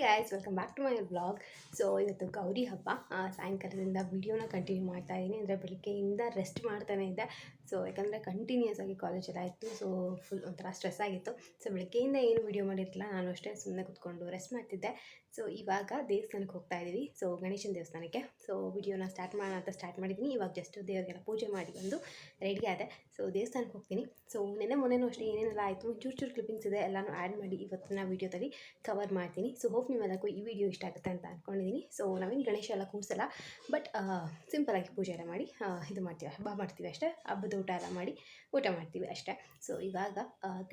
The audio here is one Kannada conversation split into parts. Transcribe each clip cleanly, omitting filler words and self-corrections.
Guys welcome back to my vlog. So ಇವತ್ತು ಗೌರಿ ಹಬ್ಬ. ಸಾಯಂಕಾಲದಿಂದ ವೀಡಿಯೋನ ಕಂಟಿನ್ಯೂ ಮಾಡ್ತಾ ಇದ್ದೀನಿ. ಅಂದರೆ ಬೆಳಗ್ಗೆಯಿಂದ ರೆಸ್ಟ್ ಮಾಡ್ತಾನೆ ಇದ್ದೆ. ಸೊ ಯಾಕಂದರೆ ಕಂಟಿನ್ಯೂಸ್ ಆಗಿ ಕಾಲೇಜೆಲ್ಲ ಇತ್ತು. ಸೊ ಫುಲ್ ಒಂಥರ ಸ್ಟ್ರೆಸ್ ಆಗಿತ್ತು. ಸೊ ಬೆಳಗ್ಗೆಯಿಂದ ಏನು ವೀಡಿಯೋ ಮಾಡಿರಲಿಲ್ಲ, ನಾನು ಅಷ್ಟೇ ಸುಮ್ಮನೆ ಕೂತ್ಕೊಂಡು ರೆಸ್ಟ್ ಮಾಡ್ತಿದ್ದೆ. ಸೊ ಇವಾಗ ದೇವಸ್ಥಾನಕ್ಕೆ ಹೋಗ್ತಾ ಇದ್ದೀವಿ. ಸೊ ಗಣೇಶನ ದೇವಸ್ಥಾನಕ್ಕೆ. ಸೊ ವಿಡಿಯೋನ ಸ್ಟಾರ್ಟ್ ಮಾಡೋಣ ಅಂತ ಸ್ಟಾರ್ಟ್ ಮಾಡಿದ್ದೀನಿ. ಇವಾಗ ಜಸ್ಟ್ ದೇವರಿಗೆಲ್ಲ ಪೂಜೆ ಮಾಡಿ ಬಂದು ರೆಡಿ ಆದೆ. ಸೊ ದೇವಸ್ಥಾನಕ್ಕೆ ಹೋಗ್ತೀನಿ. ಸೊ ಮೊನ್ನೆನೂ ಅಷ್ಟೇ ಏನೇನೆಲ್ಲ ಆಯಿತು ಚೂರು ಕ್ಲಿಪ್ಪಿಂಗ್ಸ್ ಇದೆ, ಎಲ್ಲನೂ ಆ್ಯಡ್ ಮಾಡಿ ಇವತ್ತಿನ ವೀಡಿಯೋದಲ್ಲಿ ಕವರ್ ಮಾಡ್ತೀನಿ. ಸೊ ಹೋಪ್ ನಿಮ್ಮೆಲ್ಲಕ್ಕೂ ಈ ವಿಡಿಯೋ ಇಷ್ಟ ಆಗುತ್ತೆ ಅಂತ ಅಂದ್ಕೊಂಡಿದ್ದೀನಿ. ಸೊ ನಾವೇನು ಗಣೇಶ ಎಲ್ಲ ಕೂರಿಸಲ್ಲ, ಬಟ್ ಸಿಂಪಲಾಗಿ ಪೂಜೆ ಎಲ್ಲ ಮಾಡಿ ಇದು ಮಾಡ್ತೀವಿ, ಹಬ್ಬ ಮಾಡ್ತೀವಿ ಅಷ್ಟೇ. ಹಬ್ಬದ ಊಟ ಎಲ್ಲ ಮಾಡಿ ಊಟ ಮಾಡ್ತೀವಿ ಅಷ್ಟೇ. ಸೊ ಇವಾಗ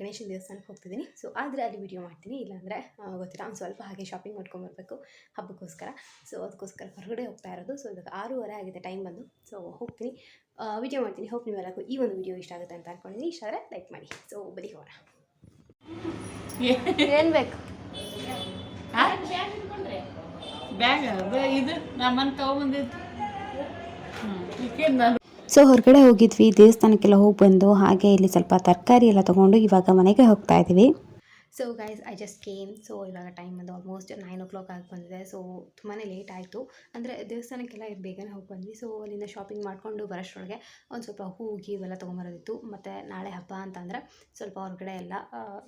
ಗಣೇಶನ ದೇವಸ್ಥಾನಕ್ಕೆ ಹೋಗ್ತಿದ್ದೀನಿ. ಸೊ ಆದರೆ ಅಲ್ಲಿ ವಿಡಿಯೋ ಮಾಡ್ತೀನಿ, ಇಲ್ಲಾಂದರೆ ಗೊತ್ತಿಲ್ಲ. ಒಂದು ಸ್ವಲ್ಪ ಹಾಗೆ ಶಾಪಿಂಗ್ ಮಾಡ್ಕೊಂಬರ್ಬೇಕು ಹಬ್ಬಕ್ಕೋಸ್ಕರ. ಸೊ ಅದಕ್ಕೋಸ್ಕರ ಹೊರಗಡೆ ಹೋಗ್ತಾ ಇರೋದು. ಸೊ ಇವಾಗ 6:30 ಆಗಿದೆ ಟೈಮ್ ಬಂದು. ಸೊ ಹೋಗ್ತೀನಿ, ವಿಡಿಯೋ ಮಾಡ್ತೀನಿ. ಹೋಪ್ ನೀವೆಲ್ಲಕ್ಕೂ ಈ ಒಂದು ವಿಡಿಯೋ ಇಷ್ಟ ಆಗುತ್ತೆ ಅಂತ ಅಂದ್ಕೊಂಡಿದ್ದೀನಿ. ಇಷ್ಟ ಆದರೆ ಲೈಕ್ ಮಾಡಿ. ಸೊ ಬರೀ ಹೋಗೋಣ. ಏನು ಬೇಕು? ಬ್ಯಾಗ್ ಇದು ನಮ್ಮನ್ನು ತೊಗೊಂಬಂದಿದ್ದು. ಸೊ ಹೊರಗಡೆ ಹೋಗಿದ್ವಿ, ದೇವಸ್ಥಾನಕ್ಕೆಲ್ಲ ಹೋಗಿ ಬಂದು ಹಾಗೆ ಇಲ್ಲಿ ಸ್ವಲ್ಪ ತರಕಾರಿ ಎಲ್ಲ ತೊಗೊಂಡು ಇವಾಗ ಮನೆಗೆ ಹೋಗ್ತಾ ಇದ್ದೀವಿ. So guys I just came. So ಇವಾಗ ಟೈಮ್ ಬಂದು ಆಲ್ಮೋಸ್ಟ್ 9 o'clock ಆಗಿ ಬಂದಿದೆ. ಸೊ ತುಂಬಾ ಲೇಟ್ ಆಯಿತು. ಅಂದರೆ ದೇವಸ್ಥಾನಕ್ಕೆಲ್ಲ ಬೇಗನೆ ಹೋಗಿ ಬಂದ್ವಿ. ಸೊ ಅಲ್ಲಿಂದ ಶಾಪಿಂಗ್ ಮಾಡಿಕೊಂಡು ಬರೋಷ್ಟರೊಳಗೆ ಒಂದು ಸ್ವಲ್ಪ ಹೂಗಿ ಇವೆಲ್ಲ ತೊಗೊಂಬರೋದಿತ್ತು. ಮತ್ತು ನಾಳೆ ಹಬ್ಬ ಅಂತಂದರೆ ಸ್ವಲ್ಪ ಹೊರಗಡೆ ಎಲ್ಲ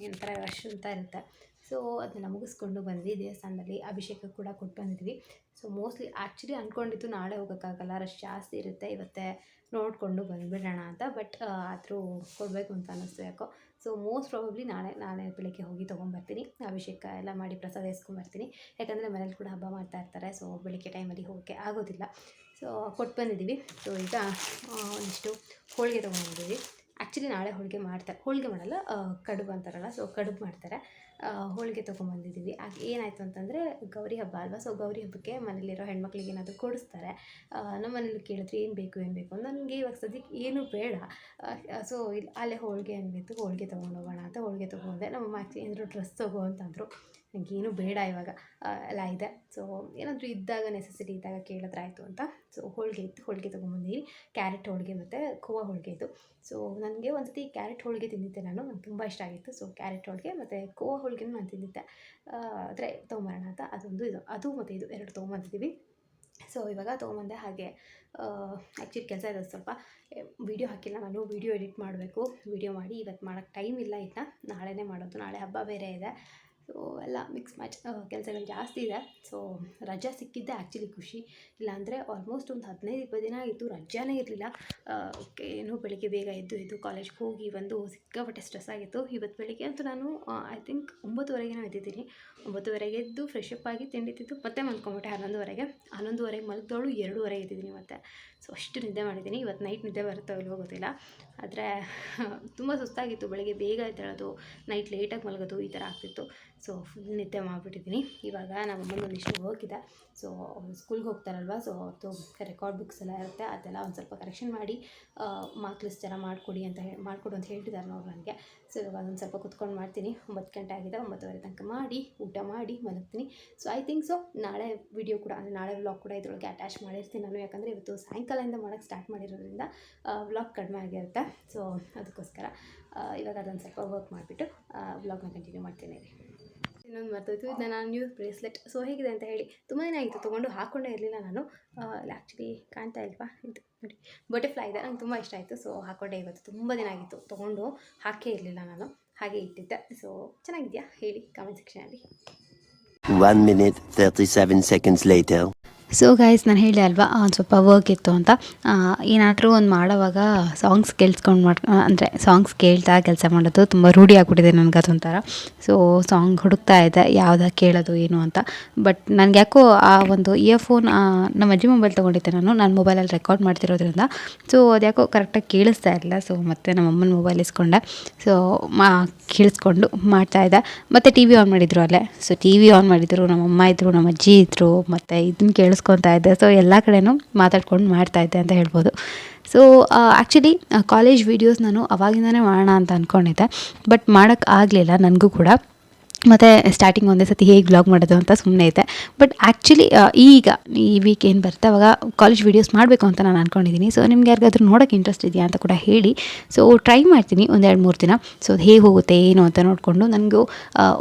ಏನಂತರ ರಶ್ ಅಂತ ಇರುತ್ತೆ. ಸೊ ಅದನ್ನೆಲ್ಲ ಮುಗಿಸ್ಕೊಂಡು ಬಂದ್ವಿ. ದೇವಸ್ಥಾನದಲ್ಲಿ ಅಭಿಷೇಕ ಕೂಡ ಕೊಟ್ಟು ಬಂದಿದ್ವಿ. ಸೊ ಮೋಸ್ಟ್ಲಿ ಆ್ಯಕ್ಚುಲಿ ಅಂದ್ಕೊಂಡಿದ್ದು ನಾಳೆ ಹೋಗೋಕ್ಕಾಗಲ್ಲ, ರಶ್ ಜಾಸ್ತಿ ಇರುತ್ತೆ, ಇವತ್ತೇ ನೋಡಿಕೊಂಡು ಬಂದುಬಿಡೋಣ ಅಂತ. ಬಟ್ ಆದರೂ ಕೊಡಬೇಕು ಅಂತ ಅನ್ನಿಸ್ತು ಯಾಕೋ. ಸೊ ಮೋಸ್ಟ್ ಪ್ರಾಬಬ್ಲಿ ನಾಳೆ ಬೆಳಗ್ಗೆ ಹೋಗಿ ತೊಗೊಂಬರ್ತೀನಿ. ಅಭಿಷೇಕ ಎಲ್ಲ ಮಾಡಿ ಪ್ರಸಾದ ಇಸ್ಕೊಂಬರ್ತೀನಿ. ಯಾಕಂದರೆ ಮನೇಲಿ ಕೂಡ ಹಬ್ಬ ಮಾಡ್ತಾ ಇರ್ತಾರೆ. ಸೊ ಬೆಳಗ್ಗೆ ಟೈಮಲ್ಲಿ ಹೋಗೋಕ್ಕೆ ಆಗೋದಿಲ್ಲ. ಸೊ ಕೊಟ್ಟು ಬಂದಿದ್ದೀವಿ. ಸೊ ಈಗ ಒಂದಿಷ್ಟು ಹೋಳಿಗೆ ತೊಗೊಂಡಿದ್ದೀವಿ. ಆ್ಯಕ್ಚುಲಿ ನಾಳೆ ಹೋಳಿಗೆ ಮಾಡಲ್ಲ, ಕಡುಬು ಅಂತಾರಲ್ಲ, ಸೊ ಕಡುಬು ಮಾಡ್ತಾರೆ. ಹೋಳಿಗೆ ತೊಗೊಂಬಂದಿದ್ದೀವಿ. ಏನಾಯಿತು ಅಂತಂದರೆ ಗೌರಿ ಹಬ್ಬ ಅಲ್ವಾ. ಸೊ ಗೌರಿ ಹಬ್ಬಕ್ಕೆ ಮನೇಲಿರೋ ಹೆಣ್ಮಕ್ಳಿಗೆ ಏನಾದರೂ ಕೊಡಿಸ್ತಾರೆ. ನಮ್ಮ ಮನೇಲಿ ಕೇಳಿದ್ರೆ ಏನು ಬೇಕು ಅಂತ. ನನಗೆ ಇವಾಗ ಸದ್ಯಕ್ಕೆ ಏನೂ ಬೇಡ. ಸೊ ಇಲ್ಲಿ ಅಲ್ಲೇ ಹೋಳಿಗೆ ಅನ್ಬಿಟ್ಟು ಹೋಳಿಗೆ ತೊಗೊಂಡೋಗೋಣ ಅಂತ ಹೋಳಿಗೆ ತೊಗೊಂಡೆ. ನಮ್ಮಮ್ಮ ಆ್ಯಕ್ಚುಲಿ ಏನಾದರೂ ಡ್ರೆಸ್ ತೊಗೋ ಅಂತಂದರು. ನನಗೇನು ಬೇಡ ಇವಾಗ ಎಲ್ಲ ಇದೆ. ಸೊ ಏನಾದರೂ ಇದ್ದಾಗ ನೆಸೆಸಿಟಿ ಇದ್ದಾಗ ಕೇಳಿದ್ರೆ ಆಯಿತು ಅಂತ. ಸೊ ಹೋಳಿಗೆ ಇತ್ತು, ಹೋಳಿಗೆ ತೊಗೊಂಬಂದಿದ್ದೀನಿ. ಕ್ಯಾರೆಟ್ ಹೋಳಿಗೆ ಮತ್ತು ಖೋವಾ ಹೋಳಿಗೆ ಇತ್ತು. ಸೊ ನನಗೆ ಒಂದು ಸತಿ ಕ್ಯಾರೆಟ್ ಹೋಳಿಗೆ ತಿಂದಿದ್ದೆ ನಂಗೆ ತುಂಬ ಇಷ್ಟ ಆಗಿತ್ತು. ಸೊ ಕ್ಯಾರೆಟ್ ಹೋಳಿಗೆ ಮತ್ತು ಖೋವಾ ಹೋಳಿಗೆನೂ ನಾನು ತಿಂದಿದ್ದೆ. ಆದರೆ ತೊಗೊಂಬರೋಣ ಅಂತ ಅದು ಮತ್ತು ಇದು ಎರಡು ತೊಗೊಂಬಂದಿದ್ದೀವಿ. ಸೊ ಇವಾಗ ತೊಗೊಂಬಂದೆ. ಹಾಗೆ ಆ್ಯಕ್ಚುಲಿ ಕೆಲಸ ಇದೆ ಸ್ವಲ್ಪ. ವೀಡಿಯೋ ಹಾಕಿಲ್ಲ ನಾನು, ವೀಡಿಯೋ ಎಡಿಟ್ ಮಾಡಬೇಕು. ವೀಡಿಯೋ ಮಾಡಿ ಇವತ್ತು ಮಾಡೋಕ್ಕೆ ಟೈಮ್ ಇಲ್ಲ, ಇದನ್ನ ನಾಳೆನೇ ಮಾಡೋದು. ನಾಳೆ ಹಬ್ಬ ಬೇರೆ ಇದೆ. ಸೊ ಎಲ್ಲ ಮಿಕ್ಸ್ ಮ್ಯಾಚ್ ಕೆಲಸಗಳು ಜಾಸ್ತಿ ಇದೆ. ಸೊ ರಜಾ ಸಿಕ್ಕಿದ್ದೆ ಆ್ಯಕ್ಚುಲಿ ಖುಷಿ. ಇಲ್ಲಾಂದರೆ ಆಲ್ಮೋಸ್ಟ್ ಒಂದು 15-20 ದಿನ ಆಗಿತ್ತು ರಜಾನೇ ಇರಲಿಲ್ಲ. ಏನು ಬೆಳಿಗ್ಗೆ ಬೇಗ ಎದ್ದು ಕಾಲೇಜ್ಗೆ ಹೋಗಿ ಬಂದು ಸಿಕ್ಕಾಪಟ್ಟೆ ಸ್ಟ್ರೆಸ್ ಆಗಿತ್ತು. ಇವತ್ತು ಬೆಳಿಗ್ಗೆ ಅಂತೂ ನಾನು ಐ ಥಿಂಕ್ 9:30 ಎದ್ದಿದ್ದೀನಿ. 9:30 ಎದ್ದು ಫ್ರೆಶ್ ಅಪ್ ಆಗಿ ತಿಂಡಿ ತಿಂದು ಮತ್ತೆ ಮಲ್ಕೊಂಬಿಟ್ಟೆ 11:30 ಮಲಗಿದವಳು 2:30 ಎದ್ದಿದ್ದೀನಿ ಮತ್ತೆ. ಸೊ ಅಷ್ಟು ನಿದ್ದೆ ಮಾಡಿದ್ದೀನಿ. ಇವತ್ತು ನೈಟ್ ನಿದ್ದೆ ಬರುತ್ತೋ ಇಲ್ವೋ ಗೊತ್ತಿಲ್ಲ. ಆದರೆ ತುಂಬ ಸುಸ್ತಾಗಿತ್ತು. ಬೆಳಗ್ಗೆ ಬೇಗ ಎದ್ದೇಳೋದು, ನೈಟ್ ಲೇಟಾಗಿ ಮಲಗೋದು, ಈ ಥರ ಆಗ್ತಿತ್ತು. ಸೊ ಫುಲ್ ನಿದ್ದೆ ಮಾಡಿಬಿಟ್ಟಿದ್ದೀನಿ. ಇವಾಗ ನಮ್ಮಮ್ಮನ ಒಂದಿಷ್ಟು ವರ್ಕ್ ಇದೆ. ಸೊ ಸ್ಕೂಲ್ಗೆ ಹೋಗ್ತಾರಲ್ವ, ಸೊ ಅವ್ರದ್ದು ರೆಕಾರ್ಡ್ ಬುಕ್ಸ್ ಎಲ್ಲ ಇರುತ್ತೆ, ಅದೆಲ್ಲ ಒಂದು ಸ್ವಲ್ಪ ಕರೆಕ್ಷನ್ ಮಾಡಿ ಮಾರ್ಕ್ ಲಿಸ್ಟ್ ಎಲ್ಲ ಮಾಡಿಕೊಡು ಅಂತ ಹೇಳ್ತಿದ್ದಾರೆ ಅವ್ರು ನನಗೆ. ಸೊ ಇವಾಗ ಅದೊಂದು ಸ್ವಲ್ಪ ಕುತ್ಕೊಂಡು ಮಾಡ್ತೀನಿ. 9 ಗಂಟೆ ಆಗಿದೆ, 9:30 ತನಕ ಮಾಡಿ ಊಟ ಮಾಡಿ ಮಲಗ್ತೀನಿ. ಸೊ ಐ ಥಿಂಕ್ ಸೊ ನಾಳೆ ವಿಡಿಯೋ ಕೂಡ, ಅಂದರೆ ನಾಳೆ ವ್ಲಾಗ್ ಕೂಡ ಇದರೊಳಗೆ ಅಟ್ಯಾಚ್ ಮಾಡಿರ್ತೀನಿ ನಾನು. ಯಾಕಂದರೆ ಇವತ್ತು ಸಾಯಂಕಾಲದಿಂದ ಮಾಡೋಕ್ಕೆ ಸ್ಟಾರ್ಟ್ ಮಾಡಿರೋದ್ರಿಂದ ವ್ಲಾಗ್ ಕಡಿಮೆ ಆಗಿರುತ್ತೆ. ಸೊ ಅದಕ್ಕೋಸ್ಕರ ಇವಾಗ ಅದೊಂದು ಸ್ವಲ್ಪ ವರ್ಕ್ ಮಾಡಿಬಿಟ್ಟು ವ್ಲಾಗ್ನ ಕಂಟಿನ್ಯೂ ಮಾಡ್ತೀನಿ. ಇನ್ನೊಂದು ಮರ್ತೋಯ್ತು, ಇದು ನಾನು ನ್ಯೂ ಬ್ರೇಸ್ಲೆಟ್. ಸೊ ಹೇಗಿದೆ ಅಂತ ಹೇಳಿ. ತುಂಬ ದಿನ ಆಗಿತ್ತು ತೊಗೊಂಡು, ಹಾಕ್ಕೊಂಡೇ ಇರಲಿಲ್ಲ ನಾನು. ಆ್ಯಕ್ಚುಲಿ ಕಾಣ್ತಾ ಇಲ್ವಾ, ಇದು ನೋಡಿ ಬಟರ್ಫ್ಲೈ ಇದೆ, ನಂಗೆ ತುಂಬ ಇಷ್ಟ ಆಯಿತು. ಸೊ ಹಾಕ್ಕೊಂಡೆ ಇವತ್ತು. ತುಂಬ ದಿನ ಆಗಿತ್ತು ತೊಗೊಂಡು, ಹಾಕೇ ಇರಲಿಲ್ಲ ನಾನು, ಹಾಗೆ ಇಟ್ಟಿದ್ದೆ. ಸೊ ಚೆನ್ನಾಗಿದೆಯಾ ಹೇಳಿ ಕಮೆಂಟ್ ಸೆಕ್ಷನಲ್ಲಿ. 1 minute 37 seconds later. So guys, ನಾನು ಹೇಳಿದೆ ಅಲ್ವಾ ಒಂದು ಸ್ವಲ್ಪ ವರ್ಕ್ ಇತ್ತು ಅಂತ. ಏನಾದರೂ ಒಂದು ಮಾಡೋವಾಗ ಸಾಂಗ್ಸ್ ಅಂದರೆ ಸಾಂಗ್ಸ್ ಕೇಳ್ತಾ ಕೆಲಸ ಮಾಡೋದು ತುಂಬ ರೂಢಿ ಆಗಿಬಿಟ್ಟಿದೆ ನನಗೆ ಅದೊಂಥರ. ಸೊ ಸಾಂಗ್ ಹುಡುಕ್ತಾ ಇದ್ದೆ ಯಾವ್ದು ಕೇಳೋದು ಏನು ಅಂತ. ಬಟ್ ನನಗೆ ಯಾಕೋ ಆ ಒಂದು ಇಯರ್ಫೋನ್ ನಮ್ಮ ಅಜ್ಜಿ ಮೊಬೈಲ್ ತೊಗೊಂಡಿದ್ದೆ ನಾನು ಮೊಬೈಲಲ್ಲಿ ರೆಕಾರ್ಡ್ ಮಾಡ್ತಿರೋದ್ರಿಂದ. ಸೊ ಅದು ಯಾಕೋ ಕರೆಕ್ಟಾಗಿ ಕೇಳಿಸ್ತಾ ಇರಲಿಲ್ಲ. ಸೊ ಮತ್ತು ನಮ್ಮ ಅಮ್ಮನ ಮೊಬೈಲ್ ಇಸ್ಕೊಂಡೆ. ಸೊ ಕೇಳಿಸ್ಕೊಂಡು ಮಾಡ್ತಾಯಿದ್ದೆ. ಮತ್ತು ಟಿ ವಿ ಆನ್ ಮಾಡಿದರು ಅಲ್ಲೇ. ಸೊ ಟಿ ವಿ ಆನ್ ಮಾಡಿದರು, ನಮ್ಮಮ್ಮ ಇದ್ದರು, ನಮ್ಮ ಅಜ್ಜಿ ಇದ್ದರು, ಮತ್ತು ಇದನ್ನು ಕೇಳಿಸ್ಕೊತಾ ಇದ್ದೆ. ಸೊ ಎಲ್ಲ ಕಡೆನೂ ಮಾತಾಡ್ಕೊಂಡು ಮಾಡ್ತಾಯಿದ್ದೆ ಅಂತ ಹೇಳ್ಬೋದು. ಸೊ ಆ್ಯಕ್ಚುಲಿ ಕಾಲೇಜ್ ವೀಡಿಯೋಸ್ ನಾನು ಅವಾಗಿಂದನೇ ಮಾಡೋಣ ಅಂತ ಅಂದ್ಕೊಂಡಿದ್ದೆ, ಬಟ್ ಮಾಡೋಕ್ಕೆ ಆಗಲಿಲ್ಲ ನನಗೂ ಕೂಡ. ಮತ್ತು ಸ್ಟಾರ್ಟಿಂಗ್ ಒಂದೇ ಸತಿ ಹೇಗೆ ವ್ಲಾಗ್ ಮಾಡೋದು ಅಂತ ಸುಮ್ಮನೆ ಇದ್ದೆ. ಬಟ್ ಆ್ಯಕ್ಚುಲಿ ಈಗ ಈ ವೀಕ್ ಏನು ಬರುತ್ತೆ ಅವಾಗ ಕಾಲೇಜ್ ವೀಡಿಯೋಸ್ ಮಾಡಬೇಕು ಅಂತ ನಾನು ಅಂದ್ಕೊಂಡಿದ್ದೀನಿ. ಸೊ ನಿಮ್ಗೆ ಯಾರಿಗಾದ್ರೂ ನೋಡೋಕ್ಕೆ ಇಂಟ್ರೆಸ್ಟ್ ಇದೆಯಾ ಅಂತ ಕೂಡ ಹೇಳಿ. ಸೊ ಟ್ರೈ ಮಾಡ್ತೀನಿ 1-2-3 ದಿನ. ಸೊ ಅದು ಹೇಗೆ ಹೋಗುತ್ತೆ ಏನು ಅಂತ ನೋಡಿಕೊಂಡು ನನಗೂ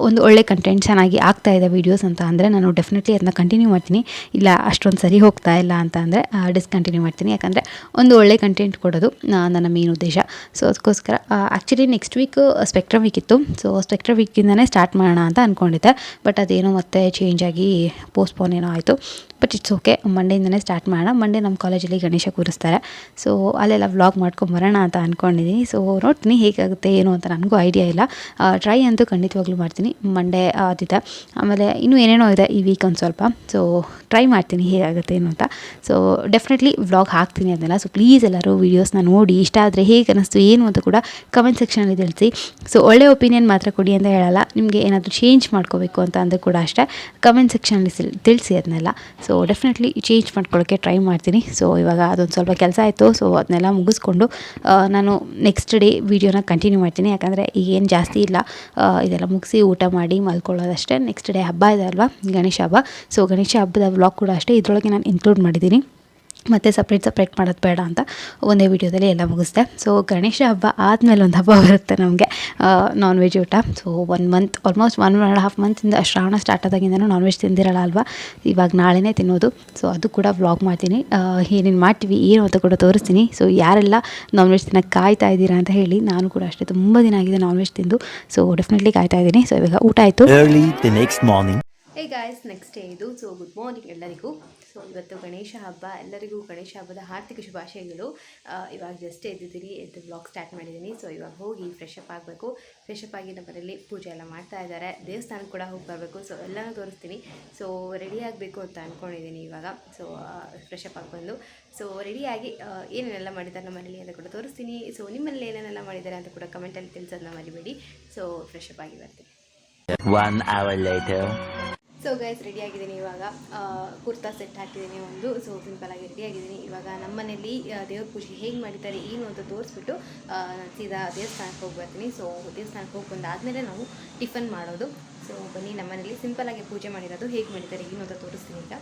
ಒಂದು ಒಳ್ಳೆ ಕಂಟೆಂಟ್ ಚೆನ್ನಾಗಿ ಆಗ್ತಾಯಿದೆ ವೀಡಿಯೋಸ್ ಅಂತ ಅಂದರೆ ನಾನು ಡೆಫಿನೆಟ್ಲಿ ಅದನ್ನ ಕಂಟಿನ್ಯೂ ಮಾಡ್ತೀನಿ. ಇಲ್ಲ ಅಷ್ಟೊಂದು ಸರಿ ಹೋಗ್ತಾ ಇಲ್ಲ ಅಂತ ಅಂದರೆ ಡಿಸ್ಕಂಟಿನ್ಯೂ ಮಾಡ್ತೀನಿ. ಯಾಕಂದರೆ ಒಂದು ಒಳ್ಳೆ ಕಂಟೆಂಟ್ ಕೊಡೋದು ನನ್ನ ಮೇನ್ ಉದ್ದೇಶ. ಸೊ ಅದಕ್ಕೋಸ್ಕರ actually next week spectrum week ಇತ್ತು. ಸೊ ಸ್ಪೆಕ್ಟ್ರಮ್ ವೀಕಿಂದನೇ ಸ್ಟಾರ್ಟ್ ಮಾಡೋಣ ಅಂತ ಅಂದ್ಕೊಂಡಿದ್ದೆ. ಬಟ್ ಅದೇನೋ ಮತ್ತೆ ಚೇಂಜ್ ಆಗಿ ಪೋಸ್ಟ್ಪೋನ್ ಏನೋ ಆಯಿತು. ಬಟ್ ಇಟ್ಸ್ ಓಕೆ, ಮಂಡೆಯಿಂದನೇ ಸ್ಟಾರ್ಟ್ ಮಾಡೋಣ. ಮಂಡೇ ನಮ್ಮ ಕಾಲೇಜಲ್ಲಿ ಗಣೇಶ ಕೂರಿಸ್ತಾರೆ. ಸೊ ಅಲ್ಲೆಲ್ಲ ವ್ಲಾಗ್ ಮಾಡ್ಕೊಂಬರೋಣ ಅಂತ ಅಂದ್ಕೊಂಡಿದ್ದೀನಿ. ಸೊ ನೋಡ್ತೀನಿ ಹೇಗಾಗುತ್ತೆ ಏನು ಅಂತ, ನನಗೂ ಐಡಿಯಾ ಇಲ್ಲ. ಟ್ರೈ ಅಂತೂ ಖಂಡಿತವಾಗ್ಲೂ ಮಾಡ್ತೀನಿ. ಮಂಡೇ ಆದಿದೆ, ಆಮೇಲೆ ಇನ್ನೂ ಏನೇನೋ ಇದೆ ಈ ವೀಕ್ ಒಂದು ಸ್ವಲ್ಪ. ಸೊ ಟ್ರೈ ಮಾಡ್ತೀನಿ ಹೇಗಾಗುತ್ತೆ ಏನು ಅಂತ. ಸೊ ಡೆಫಿನೆಟ್ಲಿ ವ್ಲಾಗ್ ಹಾಕ್ತೀನಿ ಅದನ್ನೆಲ್ಲ. ಸೊ ಪ್ಲೀಸ್ ಎಲ್ಲರೂ ವೀಡಿಯೋಸ್ನ ನೋಡಿ ಇಷ್ಟ ಆದರೆ ಹೇಗೆ ಅನ್ನಿಸ್ತು ಏನು ಅಂತ ಕೂಡ ಕಮೆಂಟ್ ಸೆಕ್ಷನಲ್ಲಿ ತಿಳಿಸಿ. ಸೊ ಒಳ್ಳೆ ಒಪಿನಿಯನ್ ಮಾತ್ರ ಕೊಡಿ ಅಂತ ಹೇಳಲ್ಲ, ನಿಮಗೆ ಏನಾದರೂ ಚೇಂಜ್ ಮಾಡ್ಕೋಬೇಕು ಅಂತ ಅಂದರೆ ಕೂಡ ಅಷ್ಟೇ ಕಮೆಂಟ್ ಸೆಕ್ಷನಲ್ಲಿ ತಿಳಿಸಿ ಅದನ್ನೆಲ್ಲ. ಸೊ ಡೆಫಿನೆಟ್ಲಿ ಚೇಂಜ್ ಮಾಡ್ಕೊಳ್ಳೋಕ್ಕೆ ಟ್ರೈ ಮಾಡ್ತೀನಿ. ಸೊ ಇವಾಗ ಅದೊಂದು ಸ್ವಲ್ಪ ಕೆಲಸ ಆಯಿತು. ಸೊ ಅದನ್ನೆಲ್ಲ ಮುಗಿಸ್ಕೊಂಡು ನಾನು ನೆಕ್ಸ್ಟ್ ಡೇ ವೀಡಿಯೋನ ಕಂಟಿನ್ಯೂ ಮಾಡ್ತೀನಿ. ಯಾಕಂದರೆ ಈಗೇನು ಜಾಸ್ತಿ ಇಲ್ಲ, ಇದೆಲ್ಲ ಮುಗಿಸಿ ಊಟ ಮಾಡಿ ಮಲ್ಕೊಳ್ಳೋದಷ್ಟೇ. ನೆಕ್ಸ್ಟ್ ಡೇ ಹಬ್ಬ ಇದೆ ಅಲ್ವಾ, ಗಣೇಶ ಹಬ್ಬ. ಸೊ ಗಣೇಶ ಹಬ್ಬದ ವ್ಲಾಗ್ ಕೂಡ ಅಷ್ಟೇ ಇದರೊಳಗೆ ನಾನು ಇನ್ಕ್ಲೂಡ್ ಮಾಡಿದ್ದೀನಿ. ಮತ್ತು ಸಪ್ರೇಟ್ ಮಾಡೋದು ಬೇಡ ಅಂತ ಒಂದೇ ವೀಡಿಯೋದಲ್ಲಿ ಎಲ್ಲ ಮುಗಿಸ್ದೆ. ಸೊ ಗಣೇಶ ಹಬ್ಬ ಆದಮೇಲೆ ಒಂದು ಹಬ್ಬ ಬರುತ್ತೆ ನಮಗೆ, ನಾನ್ ವೆಜ್ ಊಟ. ಸೊ 1 ಮಂತ್, ಆಲ್ಮೋಸ್ಟ್ 1.5 ಮಂತಿಂದ ಶ್ರಾವಣ ಸ್ಟಾರ್ಟ್ ಆದಾಗಿಂದನೂ ನಾನ್ ವೆಜ್ ತಿಂದಿರಲ್ಲ ಅಲ್ವಾ. ಇವಾಗ ನಾಳೆನೇ ತಿನ್ನೋದು. ಸೊ ಅದು ಕೂಡ ವ್ಲಾಗ್ ಮಾಡ್ತೀನಿ, ಏನೇನು ಮಾಡ್ತೀವಿ ಏನು ಅಂತ ಕೂಡ ತೋರಿಸ್ತೀನಿ. ಸೊ ಯಾರೆಲ್ಲ ನಾನ್ ವೆಜ್ ತಿನ್ನೋಕ್ಕೆ ಕಾಯ್ತಾ ಇದ್ದೀರಾ ಅಂತ ಹೇಳಿ. ನಾನು ಕೂಡ ಅಷ್ಟೇ ತುಂಬ ದಿನ ಆಗಿದೆ ನಾನ್ ವೆಜ್ ತಿಂದು. ಸೊ ಡೆಫಿನೆಟ್ಲಿ ಕಾಯ್ತಾ ಇದ್ದೀನಿ. ಸೊ ಇವಾಗ ಊಟ ಆಯಿತು. Early the next morning. Hey guys, next day ಇದು. ಸೊ ಗುಡ್ ಮಾರ್ನಿಂಗ್ ಎಲ್ಲರಿಗೂ. ಸೊ ಇವತ್ತು ಗಣೇಶ ಹಬ್ಬ, ಎಲ್ಲರಿಗೂ ಗಣೇಶ ಹಬ್ಬದ ಹಾರ್ದಿಕ ಶುಭಾಶಯಗಳು. ಇವಾಗ ಜಸ್ಟ್ ಎದ್ದು ವ್ಲಾಗ್ ಸ್ಟಾರ್ಟ್ ಮಾಡಿದ್ದೀನಿ. ಸೊ ಇವಾಗ ಹೋಗಿ ಫ್ರೆಶ್ ಅಪ್ ಆಗಬೇಕು. ಫ್ರೆಶ್ ಅಪ್ ಆಗಿ ನಮ್ಮ ಮನೇಲಿ ಪೂಜೆ ಎಲ್ಲ ಮಾಡ್ತಾ ಇದ್ದಾರೆ. ದೇವಸ್ಥಾನಕ್ಕೆ ಕೂಡ ಹೋಗಿ ಬರಬೇಕು. ಸೊ ಎಲ್ಲನೂ ತೋರಿಸ್ತೀನಿ. ಸೊ ರೆಡಿ ಆಗಬೇಕು ಅಂತ ಅಂದ್ಕೊಂಡಿದ್ದೀನಿ ಇವಾಗ. ಸೊ ಫ್ರೆಶ್ ಅಪ್ ಆಗಿ ಬಂದು ಸೊ ರೆಡಿಯಾಗಿ ಏನೇನೆಲ್ಲ ಮಾಡಿದ್ದಾರೆ ನಮ್ಮ ಮನೇಲಿ ಅಂತ ಕೂಡ ತೋರಿಸ್ತೀನಿ. ಸೊ ನಿಮ್ಮಲ್ಲಿ ಏನೇನೆಲ್ಲ ಮಾಡಿದ್ದಾರೆ ಅಂತ ಕೂಡ ಕಮೆಂಟಲ್ಲಿ ತಿಳಿಸೋದನ್ನ ಮರಿಬೇಡಿ. ಸೊ ಫ್ರೆಶ್ ಅಪ್ ಆಗಿ ಬರ್ತೀನಿ. 1 hour later. ಸೊ ಗೈಸ್, ರೆಡಿಯಾಗಿದ್ದೀನಿ ಇವಾಗ. ಕುರ್ತಾ ಸೆಟ್ ಹಾಕಿದ್ದೀನಿ ಒಂದು. ಸೊ ಸಿಂಪಲಾಗಿ ರೆಡಿಯಾಗಿದ್ದೀನಿ. ಇವಾಗ ನಮ್ಮ ಮನೇಲಿ ದೇವ್ರ ಪೂಜೆ ಹೇಗೆ ಮಾಡಿದ್ದಾರೆ ಏನು ಅಂತ ತೋರಿಸ್ಬಿಟ್ಟು ಸೀದಾ ದೇವಸ್ಥಾನಕ್ಕೆ ಹೋಗಿ ಬರ್ತೀನಿ. ಸೊ ದೇವಸ್ಥಾನಕ್ಕೆ ಹೋಗಿ ಬಂದಾದಮೇಲೆ ನಾವು ಟಿಫನ್ ಮಾಡೋದು. ಸೊ ಬನ್ನಿ, ನಮ್ಮ ಮನೇಲಿ ಸಿಂಪಲಾಗಿ ಪೂಜೆ ಮಾಡಿರೋದು ಹೇಗೆ ಮಾಡಿದ್ದಾರೆ ಏನು ಅಂತ ತೋರಿಸ್ತೀನಿ ಈಗ.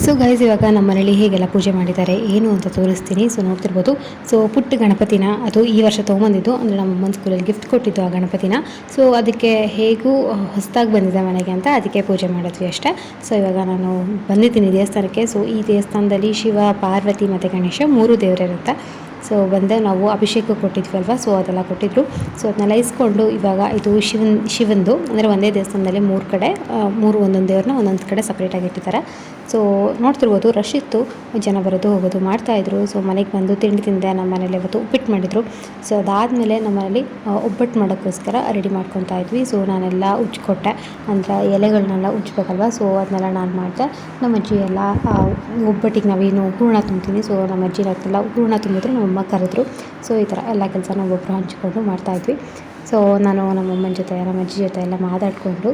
ಸೊ ಗೈಸ್, ಇವಾಗ ನಮ್ಮ ಮನೇಲಿ ಹೇಗೆಲ್ಲ ಪೂಜೆ ಮಾಡಿದ್ದಾರೆ ಏನು ಅಂತ ತೋರಿಸ್ತೀನಿ. ಸೊ ನೋಡ್ತಿರ್ಬೋದು. ಸೊ ಪುಟ್ಟ ಗಣಪತಿನ, ಅದು ಈ ವರ್ಷ ತೊಗೊಂಬಂದಿದ್ದು, ಅಂದರೆ ನಮ್ಮ ಅಮ್ಮನ ಸ್ಕೂಲಲ್ಲಿ ಗಿಫ್ಟ್ ಕೊಟ್ಟಿದ್ದು ಆ ಗಣಪತಿನ. ಸೊ ಅದಕ್ಕೆ ಹೇಗೂ ಹೊಸದಾಗಿ ಬಂದಿದೆ ಮನೆಗೆ ಅಂತ ಅದಕ್ಕೆ ಪೂಜೆ ಮಾಡಿದ್ವಿ ಅಷ್ಟೇ. ಸೊ ಇವಾಗ ನಾನು ಬಂದಿದ್ದೀನಿ ದೇವಸ್ಥಾನಕ್ಕೆ. ಸೊ ಈ ದೇವಸ್ಥಾನದಲ್ಲಿ ಶಿವ, ಪಾರ್ವತಿ ಮತ್ತು ಗಣೇಶ 3 ದೇವರಿರುತ್ತೆ. ಸೊ ಬಂದೆ, ನಾವು ಅಭಿಷೇಕ ಕೊಟ್ಟಿದ್ವಿ ಅಲ್ವಾ. ಸೊ ಅದೆಲ್ಲ ಕೊಟ್ಟಿದ್ರು. ಸೊ ಅದನ್ನೆಲ್ಲ ಇಸ್ಕೊಂಡು ಇವಾಗ ಇದು ಶಿವಂದು, ಅಂದರೆ ಒಂದೇ ದೇವಸ್ಥಾನದಲ್ಲಿ 3 ಕಡೆ 3 ಒಂದೊಂದು ದೇವ್ರನ್ನ ಒಂದೊಂದು ಕಡೆ ಸಪ್ರೇಟಾಗಿ ಇಟ್ಟಿದ್ದಾರೆ. ಸೊ ನೋಡ್ತಿರ್ಬೋದು, ರಶ್ ಇತ್ತು, ಜನ ಬರೋದು ಹೋಗೋದು ಮಾಡ್ತಾಯಿದ್ರು. ಸೊ ಮನೆಗೆ ಬಂದು ತಿಂಡಿ ತಿಂದೆ. ನಮ್ಮ ಮನೇಲಿ ಇವತ್ತು ಉಪ್ಪಿಟ್ಟು ಮಾಡಿದರು. ಸೊ ಅದಾದಮೇಲೆ ನಮ್ಮ ಮನೇಲಿ ಒಬ್ಬಟ್ಟು ಮಾಡೋಕ್ಕೋಸ್ಕರ ರೆಡಿ ಮಾಡ್ಕೊತಾ ಇದ್ವಿ. ಸೊ ನಾನೆಲ್ಲ ಉಜ್ಕೊಟ್ಟೆ, ಅಂದರೆ ಎಲೆಗಳನ್ನೆಲ್ಲ ಉಜ್ಬೇಕಲ್ವ. ಸೊ ಅದನ್ನೆಲ್ಲ ನಾನು ಮಾಡಿದೆ. ನಮ್ಮ ಅಜ್ಜಿ ಎಲ್ಲ ಒಬ್ಬಟ್ಟಿಗೆ ನಾವೇನು ಹೂರಣ ತುಂಬ್ತೀನಿ. ಸೊ ನಮ್ಮ ಅಜ್ಜಿ ಎಲ್ಲ ಹೂರಣ ತುಂಬಿದ್ರು, ನಮ್ಮಮ್ಮ ಕರೆದ್ರು. ಸೊ ಈ ಥರ ಎಲ್ಲ ಕೆಲಸ ನಾವು ಒಬ್ಬರು ಹಂಚ್ಕೊಂಡು ಮಾಡ್ತಾಯಿದ್ವಿ. ಸೊ ನಾನು ನಮ್ಮಮ್ಮನ ಜೊತೆ, ನಮ್ಮ ಅಜ್ಜಿ ಜೊತೆ ಎಲ್ಲ ಮಾತಾಡಿಕೊಂಡು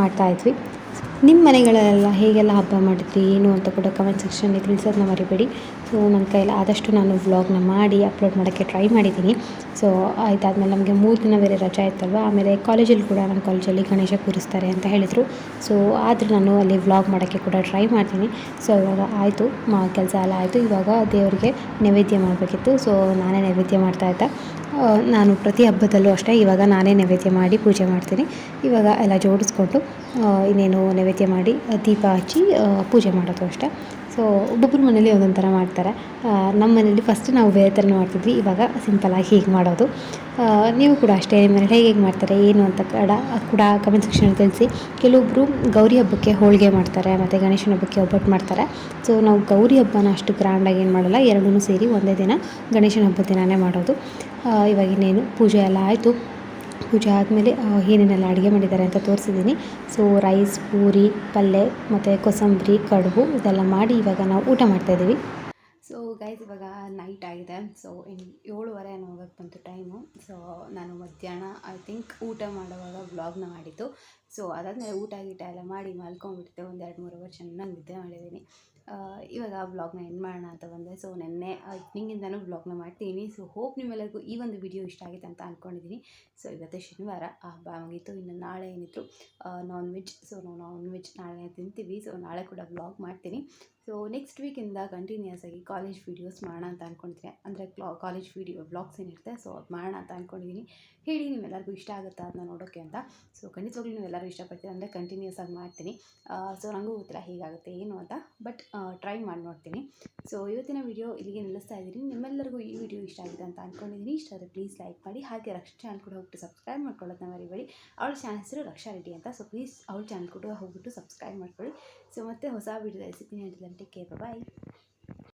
ಮಾಡ್ತಾಯಿದ್ವಿ. ನಿಮ್ಮ ಮನೆಗಳಲ್ಲೆಲ್ಲ ಹೇಗೆಲ್ಲ ಹಬ್ಬ ಮಾಡಿದ್ರಿ ಏನು ಅಂತ ಕೂಡ ಕಮೆಂಟ್ ಸೆಕ್ಷನಲ್ಲಿ ತಿಳಿಸೋದನ್ನ ಮರಿಬೇಡಿ. ಸೊ ನನ್ನ ಕೈಯಲ್ಲಿ ಆದಷ್ಟು ನಾನು ವ್ಲಾಗ್ನ ಮಾಡಿ ಅಪ್ಲೋಡ್ ಮಾಡೋಕ್ಕೆ ಟ್ರೈ ಮಾಡಿದ್ದೀನಿ. ಸೊ ಇದಾದಮೇಲೆ ನಮಗೆ 3 ದಿನ ಬೇರೆ ರಜೆ ಆಯ್ತಲ್ವ. ಆಮೇಲೆ ಕಾಲೇಜಲ್ಲಿ ಕೂಡ, ನಮ್ಮ ಕಾಲೇಜಲ್ಲಿ ಗಣೇಶ ಕೂರಿಸ್ತಾರೆ ಅಂತ ಹೇಳಿದರು. ಸೊ ಆದರೆ ನಾನು ಅಲ್ಲಿ ವ್ಲಾಗ್ ಮಾಡೋಕ್ಕೆ ಕೂಡ ಟ್ರೈ ಮಾಡ್ತೀನಿ. ಸೊ ಇವಾಗ ಆಯಿತು, ಕೆಲಸ ಎಲ್ಲ ಆಯಿತು. ಇವಾಗ ದೇವರಿಗೆ ನೈವೇದ್ಯ ಮಾಡಬೇಕಿತ್ತು. ಸೊ ನಾನೇ ನೈವೇದ್ಯ ಮಾಡ್ತಾಯಿದ್ದೆ. ನಾನು ಪ್ರತಿ ಹಬ್ಬದಲ್ಲೂ ಅಷ್ಟೇ ಇವಾಗ ನಾನೇ ನೈವೇದ್ಯ ಮಾಡಿ ಪೂಜೆ ಮಾಡ್ತೀನಿ. ಇವಾಗ ಎಲ್ಲ ಜೋಡಿಸ್ಕೊಂಡು ಇನ್ನೇನು ನೈವೇದ್ಯ ಮಾಡಿ ದೀಪ ಹಚ್ಚಿ ಪೂಜೆ ಮಾಡೋದು ಅಷ್ಟೇ. ಸೊ ಒಬ್ಬೊಬ್ಬರ ಮನೇಲಿ ಒಂದೊಂದು ಥರ ಮಾಡ್ತಾರೆ. ನಮ್ಮ ಮನೇಲಿ ಫಸ್ಟ್ ನಾವು ಬೇರೆ ಥರ ಮಾಡ್ತಿದ್ವಿ, ಇವಾಗ ಸಿಂಪಲಾಗಿ ಹೀಗೆ ಮಾಡೋದು. ನೀವು ಕೂಡ ಅಷ್ಟೇ ನಿಮ್ಮ ಮನೇಲಿ ಹೇಗೆ ಮಾಡ್ತಾರೆ ಏನು ಅಂತ ಕೂಡ ಕಮೆಂಟ್ ಸೆಕ್ಷನಲ್ಲಿ ತಿಳಿಸಿ. ಕೆಲವೊಬ್ಬರು ಗೌರಿ ಹಬ್ಬಕ್ಕೆ ಹೋಳಿಗೆ ಮಾಡ್ತಾರೆ, ಮತ್ತು ಗಣೇಶನ ಹಬ್ಬಕ್ಕೆ ಒಬ್ಬಟ್ಟು ಮಾಡ್ತಾರೆ. ಸೊ ನಾವು ಗೌರಿ ಹಬ್ಬನ ಅಷ್ಟು ಗ್ರ್ಯಾಂಡಾಗಿ ಏನು ಮಾಡಲ್ಲ, 2 ಸೇರಿ ಒಂದೇ ದಿನ ಗಣೇಶನ ಹಬ್ಬದ ದಿನವೇ ಮಾಡೋದು. ಇವಾಗ ಇನ್ನೇನು ಪೂಜೆ ಎಲ್ಲ ಆಯಿತು. ಪೂಜೆ ಆದಮೇಲೆ ಏನೇನೆಲ್ಲ ಅಡುಗೆ ಮಾಡಿದ್ದಾರೆ ಅಂತ ತೋರಿಸಿದ್ದೀನಿ. ಸೊ ರೈಸ್, ಪೂರಿ, ಪಲ್ಯ ಮತ್ತು ಕೋಸಂಬರಿ, ಕಡುಬು ಇದೆಲ್ಲ ಮಾಡಿ ಇವಾಗ ನಾವು ಊಟ ಮಾಡ್ತಾಯಿದ್ದೀವಿ. ಸೊ ಗೈಸ್, ಇವಾಗ ನೈಟ್ ಆಗಿದೆ. ಸೊ 7:30 ಹೋಗೋಕ್ಕೆ ಬಂತು ಟೈಮು. ಸೊ ನಾನು ಮಧ್ಯಾಹ್ನ ಐ ಥಿಂಕ್ ಊಟ ಮಾಡುವಾಗ ವ್ಲಾಗ್ನ ಮಾಡಿದ್ದು. ಸೊ ಅದಾದಮೇಲೆ ಊಟ ಗೀಟ ಎಲ್ಲ ಮಾಡಿ ಮಲ್ಕೊಂಡ್ಬಿಟ್ಟಿದ್ದೆ, ಒಂದು 2-3 ಅವರ್ ಚೆನ್ನಾಗಿ ನಿದ್ದೆ ಮಾಡಿದ್ದೀನಿ. ಇವಾಗ ವ್ಲಾಗ್ನ ಎಂಡ್ ಮಾಡೋಣ ಅಂತ ಬಂದೆ. ಸೊ ನೆನ್ನೆ ಈವ್ನಿಂಗಿಂದನೂ ವ್ಲಾಗ್ನ ಮಾಡ್ತೀನಿ. ಸೊ ಹೋಪ್ ನಿಮ್ಮೆಲ್ಲರಿಗೂ ಈ ಒಂದು ವಿಡಿಯೋ ಇಷ್ಟ ಆಗಿದೆ ಅಂತ ಅಂದ್ಕೊಂಡಿದ್ದೀನಿ. ಸೊ ಇವತ್ತು ಶನಿವಾರ ಹಬ್ಬ ಮುಗೀತು, ಇನ್ನು ನಾಳೆ ಏನಿತ್ತು ನಾನ್ ವೆಜ್. ಸೊ ನಾವು ನಾನ್ ವೆಜ್ ನಾಳೆ ತಿಂತೀವಿ. ಸೊ ನಾಳೆ ಕೂಡ ವ್ಲಾಗ್ ಮಾಡ್ತೀನಿ. ಸೊ ನೆಕ್ಸ್ಟ್ ವೀಕಿಂದ ಕಂಟಿನ್ಯೂಸ್ ಆಗಿ ಕಾಲೇಜ್ ವೀಡಿಯೋಸ್ ಮಾಡೋಣ ಅಂತ ಅಂದ್ಕೊಂಡಿದ್ದೀನಿ. ಅಂದರೆ ಕಾಲೇಜ್ ವ್ಲಾಗ್ಸ್ ಏನಿರುತ್ತೆ ಸೊ ಅದು ಮಾಡೋಣ ಅಂತ ಅಂದ್ಕೊಂಡಿದ್ದೀನಿ. ಹೇಳಿ ನಿಮ್ಮೆಲ್ಲರಿಗೂ ಇಷ್ಟ ಆಗುತ್ತಾ ಅದನ್ನ ನೋಡೋಕ್ಕೆ ಅಂತ. ಸೊ ಖಂಡಿತವಾಗ್ಲೂ ನೀವೆಲ್ಲರೂ ಇಷ್ಟಪಡ್ತೀರ ಅಂದರೆ ಕಂಟಿನ್ಯೂಸ್ ಆಗಿ ಮಾಡ್ತೀನಿ. ಸೊ ನನಗೂ ಗೊತ್ತಿಲ್ಲ ಹೇಗಾಗುತ್ತೆ ಏನು ಅಂತ, ಬಟ್ ಟ್ರೈ ಮಾಡಿ ನೋಡ್ತೀನಿ. ಸೊ ಇವತ್ತಿನ ವಿಡಿಯೋ ಇಲ್ಲಿಗೆ ನಿಲ್ಲಿಸ್ತಾ ಇದ್ದೀನಿ. ನಿಮ್ಮೆಲ್ಲರಿಗೂ ಈ ವಿಡಿಯೋ ಇಷ್ಟ ಆಗಿದೆ ಅಂತ ಅಂದ್ಕೊಂಡಿದ್ದೀನಿ. ಇಷ್ಟ ಆದರೆ ಪ್ಲೀಸ್ ಲೈಕ್ ಮಾಡಿ. ಹಾಗೆ ರಕ್ಷಾ ಚಾನಲ್ ಕೂಡ ಹೋಗ್ಬಿಟ್ಟು ಸಬ್ಸ್ಕ್ರೈಬ್ ಮಾಡ್ಕೊಳ್ಳೋದನ್ನ ಮರಿಬೇಡಿ. ಅವಳ ಚಾನಲ್ ಹೆಸರು ರಕ್ಷಾ ರೆಡ್ಡಿ ಅಂತ. ಸೊ ಪ್ಲೀಸ್ ಅವಳ ಚಾನಲ್ ಕೂಡ ಹೋಗ್ಬಿಟ್ಟು ಸಬ್ಸ್ಕ್ರೈಬ್ ಮಾಡ್ಕೊಳ್ಳಿ. ಸೊ ಮತ್ತೆ ಹೊಸ ವಿಡಿಯೋದಲ್ಲಿ ಸಿಗ್ತೀನಿ. ಟೇಕ್ ಕೇರ್, ಬಾಯ್.